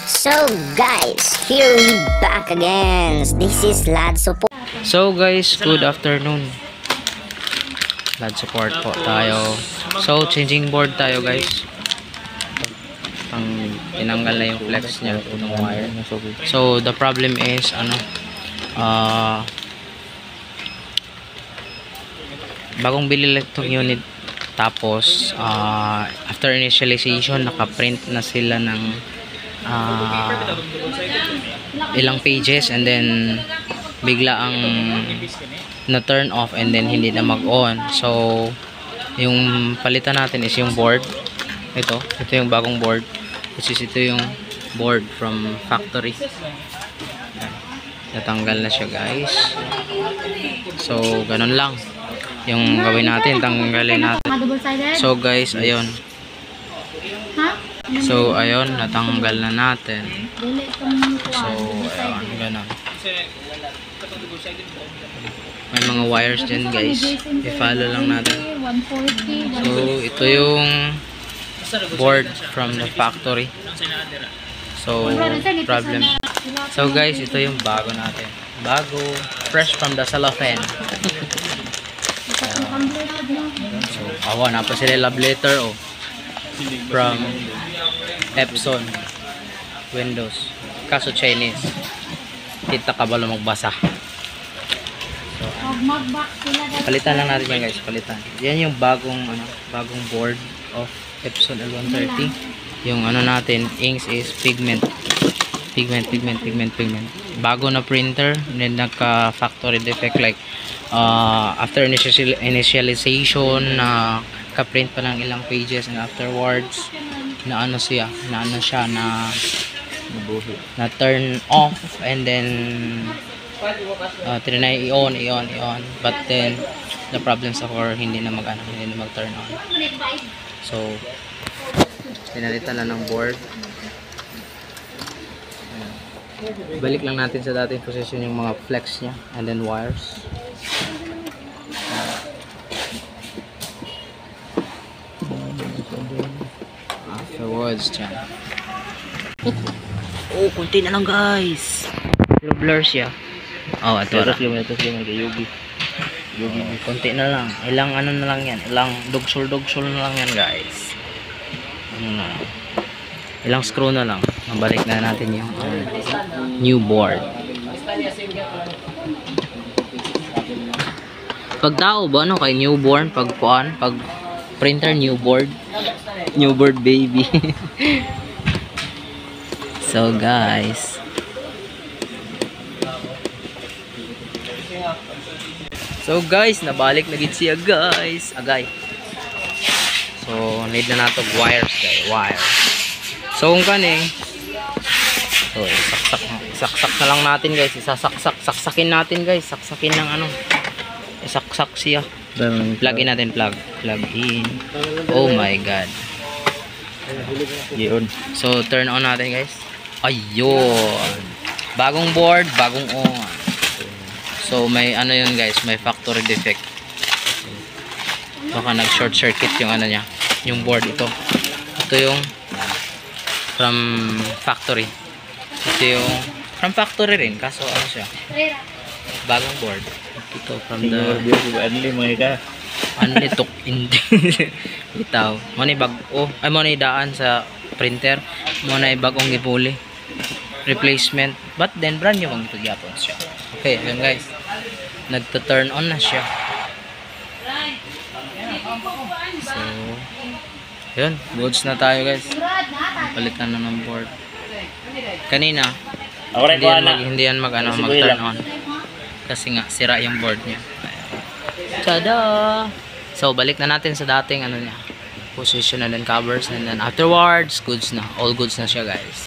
So guys, here we back again. This is Lad Support. So guys, good afternoon. Lad support po tayo. So changing board tayo guys. Tinanggal na yung flex niya ng wire. So the problem is bagong bili lang itong unit. Tapos after initialization naka-print na sila ng ilang pages, and then bigla ang na turn off and then hindi na mag-on. So yung palitan natin is yung board. Ito yung bagong board, which is ito yung board from factory. Natanggal na siya guys. So ganun lang yung gawin natin, tanggalin natin. So guys, ayun. So ayun, natanggal na natin. So ayun, ganun. May mga wires dyan guys, i-follow lang natin. So ito yung board from the factory. So problem. So guys, ito yung bago natin. Bago, fresh from the cellophane. So awa na pa sila love letter from Epson Windows, kaso Chinese. Kita ka ba magbasa? So palitan lang natin yan guys, palitan. Yan yung bagong board of Epson L130. Yung natin, inks is pigment. Bago na printer, then nagka factory defect, like after initialization ka-print pa ng ilang pages, and afterwards na turn off, and then trinay i-on, but then the problem sa core hindi na mag-turn on. So pinalitan lang ng board. Balik lang natin sa dating position yung mga flex nya, and then wires. Afterwards dyan. Oh, kunti na lang guys. Pero blur siya. Oh, ito na. Kunti na lang. Ilang na lang yan. Ilang dogsol na lang yan guys. Ilang screw na lang. Mabalik na natin yung new board. Pag tao ba kay newborn, pag printer, new board baby. So guys, nabalik na gid siya guys, agay. So need na nato wires guys, so kung kaning saksak na lang natin guys, saksakin natin guys, saksakin ng isaksak siya. Plug in natin, plug in. Oh my god. Yun. So turn on natin guys. Ayun. Bagong board, bagong on. So may yun guys, may factory defect. Baka nag short circuit yung niya, yung board ito. Ito yung from factory. Ito yung from factory rin, kaso siya, bagong board. Ito from the Anli tok hindi bitaw mo ni mo ni daan sa printer, mo na bagong gipuli replacement, but then brand new ang gyapon siya. Okay, yun guys, nagto-turn on na siya. So yun, goods na tayo guys. Palitan na ng board. Kanina hindi yan mag-turn on kasi nga sira yung board niya. Tada! So balik na natin sa dating niya, position, and then covers, and then afterwards goods na, all goods na siya guys.